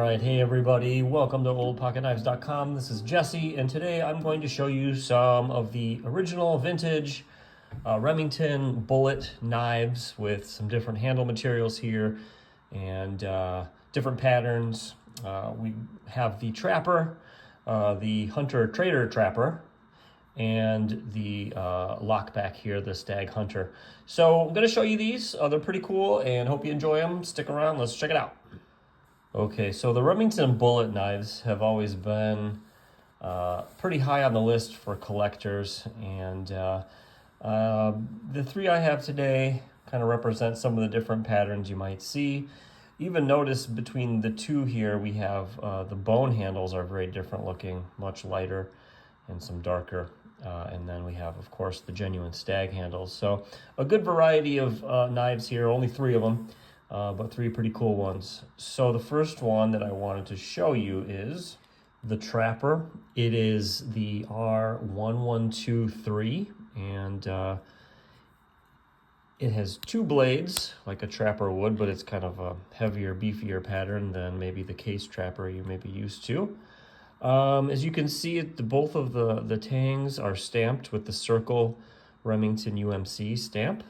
Alright, hey everybody, welcome to oldpocketknives.com. This is Jesse, and today I'm going to show you some of the original vintage Remington bullet knives with some different handle materials here and different patterns. We have the Trapper, the Hunter Trader Trapper, and the lockback here, the Stag Hunter. So I'm going to show you these. They're pretty cool and hope you enjoy them. Stick around, let's check it out. Okay, so the Remington bullet knives have always been pretty high on the list for collectors, and the three I have today kind of represent some of the different patterns you might see. Even notice between the two here we have the bone handles are very different looking, much lighter and some darker. And then we have, of course, the genuine stag handles. So a good variety of knives here, only three of them. But three pretty cool ones. So the first one that I wanted to show you is the Trapper. It is the R1123, and it has two blades like a Trapper would, but it's kind of a heavier, beefier pattern than maybe the case Trapper you may be used to. As you can see, both of the tangs are stamped with the circle Remington UMC stamp.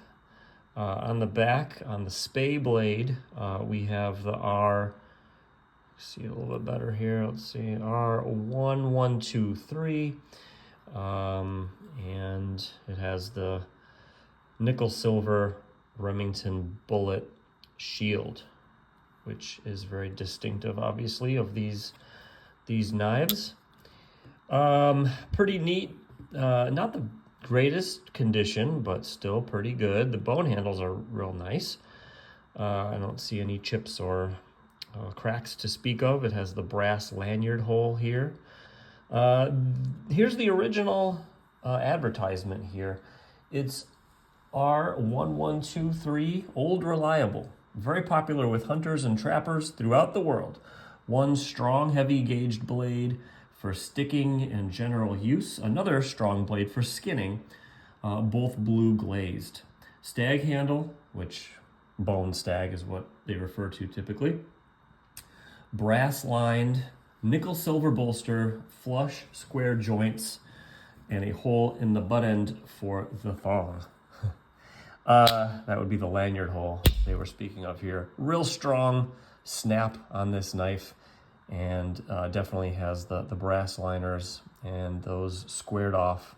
On the back, on the spay blade, we have the see it a little bit better here, let's see, R1123, and it has the nickel silver Remington bullet shield, which is very distinctive, obviously, of these knives. Pretty neat, not the greatest condition, but still pretty good. The bone handles are real nice. I don't see any chips or cracks to speak of. It has the brass lanyard hole here. Here's the original advertisement here. It's R1123, old reliable, very popular with hunters and trappers throughout the world. One strong, heavy gauged blade for sticking and general use, another strong blade for skinning, both blue glazed. Stag handle, which bone stag is what they refer to typically. Brass lined, nickel silver bolster, flush square joints, and a hole in the butt end for the thong. That would be the lanyard hole they were speaking of here. Real strong snap on this knife. And definitely has the brass liners and those squared off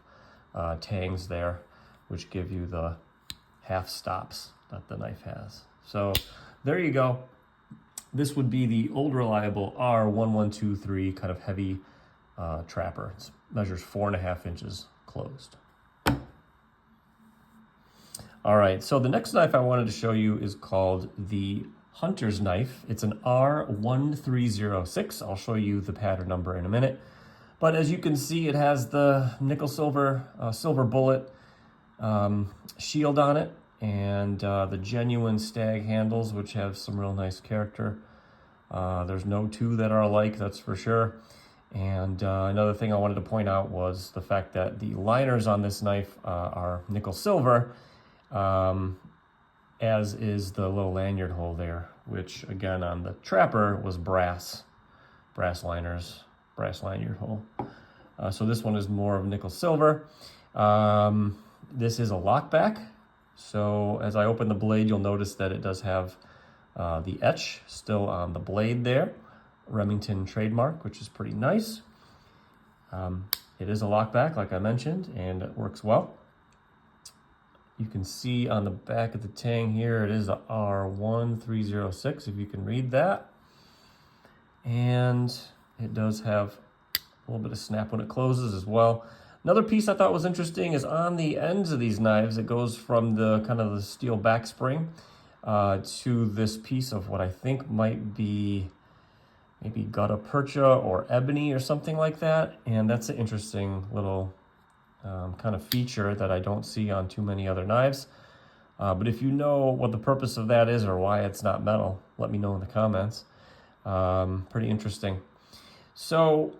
tangs there, which give you the half stops that the knife has. So there you go. This would be the old reliable R1123 kind of heavy Trapper. It measures 4.5 inches closed. All right, so the next knife I wanted to show you is called the Hunter's knife. It's an R1306. I'll show you the pattern number in a minute. But as you can see, it has the nickel silver silver bullet shield on it, and the genuine stag handles, which have some real nice character. There's no two that are alike, that's for sure. And another thing I wanted to point out was the fact that the liners on this knife are nickel silver, as is the little lanyard hole there, which again on the Trapper was brass liners, brass lanyard hole. So this one is more of nickel silver. This is a lockback. So as I open the blade, you'll notice that it does have the etch still on the blade there, Remington trademark, which is pretty nice. It is a lockback, like I mentioned, and it works well. You can see on the back of the tang here, it is a R1306, if you can read that. And it does have a little bit of snap when it closes as well. Another piece I thought was interesting is on the ends of these knives, it goes from the kind of the steel back spring to this piece of what I think might be maybe gutta percha or ebony or something like that. And that's an interesting little kind of feature that I don't see on too many other knives. But if you know what the purpose of that is or why it's not metal, let me know in the comments. Pretty interesting. So,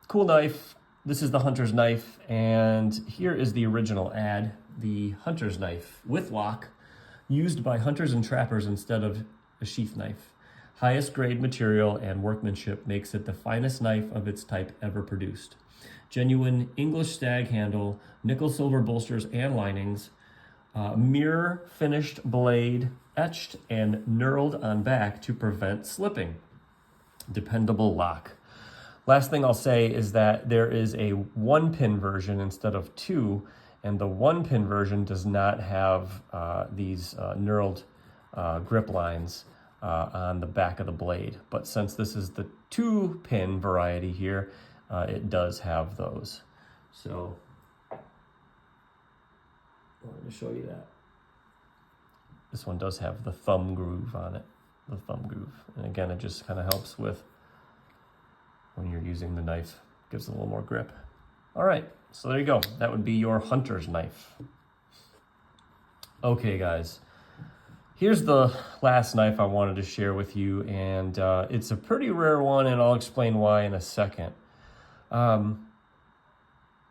cool knife. This is the Hunter's knife, and here is the original ad, the Hunter's knife with lock, used by hunters and trappers instead of a sheath knife. Highest grade material and workmanship makes it the finest knife of its type ever produced. Genuine English stag handle, nickel silver bolsters and linings, mirror finished blade, etched and knurled on back to prevent slipping. Dependable lock. Last thing I'll say is that there is a 1-pin version instead of 2, and the 1-pin version does not have these knurled grip lines on the back of the blade. But since this is the 2-pin variety here, it does have those. So I wanted to show you that. This one does have the thumb groove on it, the thumb groove. And again, it just kind of helps with when you're using the knife, gives it a little more grip. All right, so there you go. That would be your hunter's knife. Okay, guys. Here's the last knife I wanted to share with you, and it's a pretty rare one, and I'll explain why in a second.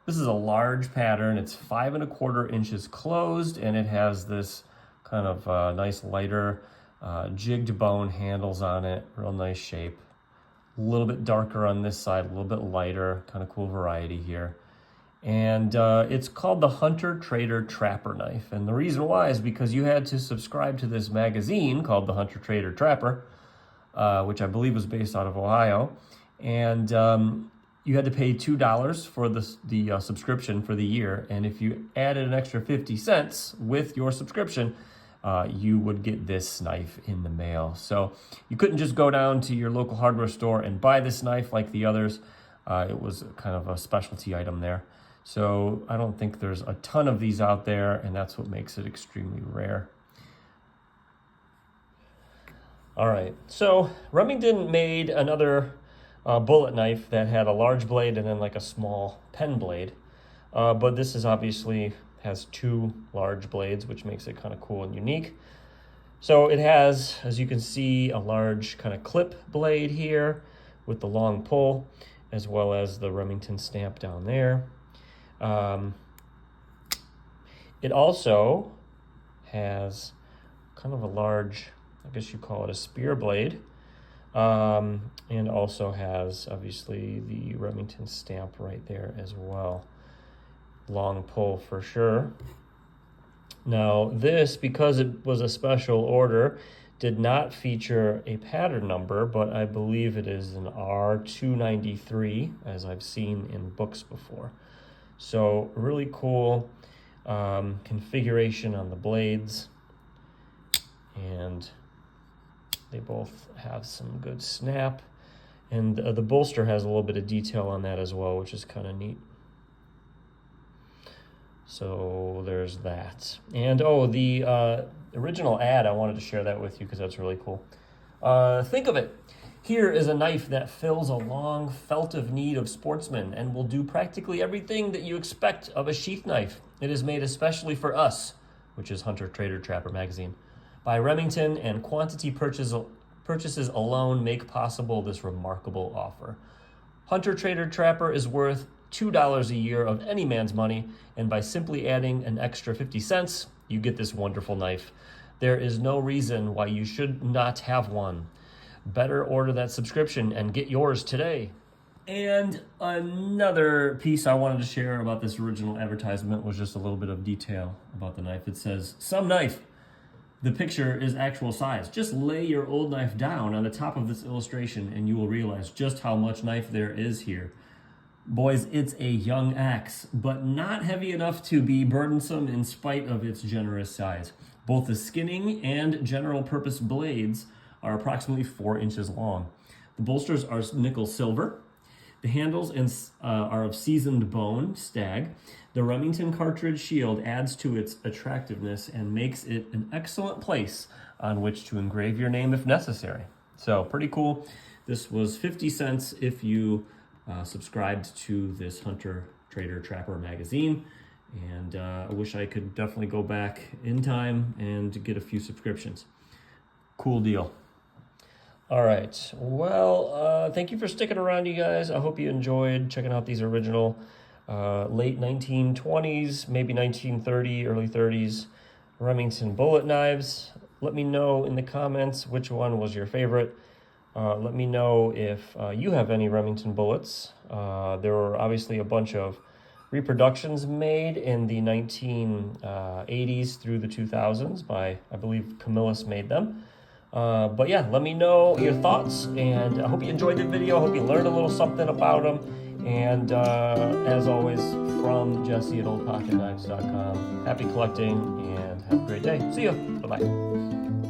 This is a large pattern. It's 5 1/4 inches closed, and it has this kind of nice lighter jigged bone handles on it, real nice shape. A little bit darker on this side, a little bit lighter, kind of cool variety here. And it's called the Hunter Trader Trapper knife. And the reason why is because you had to subscribe to this magazine called the Hunter Trader Trapper, which I believe was based out of Ohio. And you had to pay $2 for the subscription for the year. And if you added an extra 50 cents with your subscription, you would get this knife in the mail. So you couldn't just go down to your local hardware store and buy this knife like the others. It was kind of a specialty item there. So I don't think there's a ton of these out there, and that's what makes it extremely rare. All right, so Remington made another bullet knife that had a large blade and then like a small pen blade. But this is obviously has 2 large blades, which makes it kind of cool and unique. So it has, as you can see, a large kind of clip blade here with the long pull, as well as the Remington stamp down there. It also has kind of a large, I guess you call it a spear blade, and also has obviously the Remington stamp right there as well. Long pull for sure. Now this, because it was a special order, did not feature a pattern number, but I believe it is an R293, as I've seen in books before. So really cool configuration on the blades, and they both have some good snap, and the bolster has a little bit of detail on that as well, which is kind of neat. So there's that. And the original ad, I wanted to share that with you because that's really cool. Think of it. Here is a knife that fills a long felt of need of sportsmen and will do practically everything that you expect of a sheath knife. It is made especially for us, which is Hunter Trader Trapper magazine, by Remington, and quantity purchases alone make possible this remarkable offer. Hunter Trader Trapper is worth $2 a year of any man's money, and by simply adding an extra 50 cents, you get this wonderful knife. There is no reason why you should not have one. Better order that subscription and get yours today. And another piece I wanted to share about this original advertisement was just a little bit of detail about the knife. It says, "Some knife. The picture is actual size. Just lay your old knife down on the top of this illustration and you will realize just how much knife there is here. Boys, it's a young axe, but not heavy enough to be burdensome in spite of its generous size. Both the skinning and general purpose blades are approximately 4 inches long. The bolsters are nickel silver. The handles are of seasoned bone, stag. The Remington cartridge shield adds to its attractiveness and makes it an excellent place on which to engrave your name if necessary." So pretty cool. This was 50 cents if you subscribed to this Hunter Trader Trapper magazine. And I wish I could definitely go back in time and get a few subscriptions. Cool deal. All right. Well, thank you for sticking around, you guys. I hope you enjoyed checking out these original late 1920s, maybe 1930, early 30s Remington bullet knives. Let me know in the comments which one was your favorite. Let me know if you have any Remington bullets. There were obviously a bunch of reproductions made in the 1980s through the 2000s by, I believe, Camillus made them. But yeah, let me know your thoughts, and I hope you enjoyed the video. I hope you learned a little something about them. And as always, from Jesse at oldpocketknives.com, happy collecting and have a great day. See ya. Bye-bye.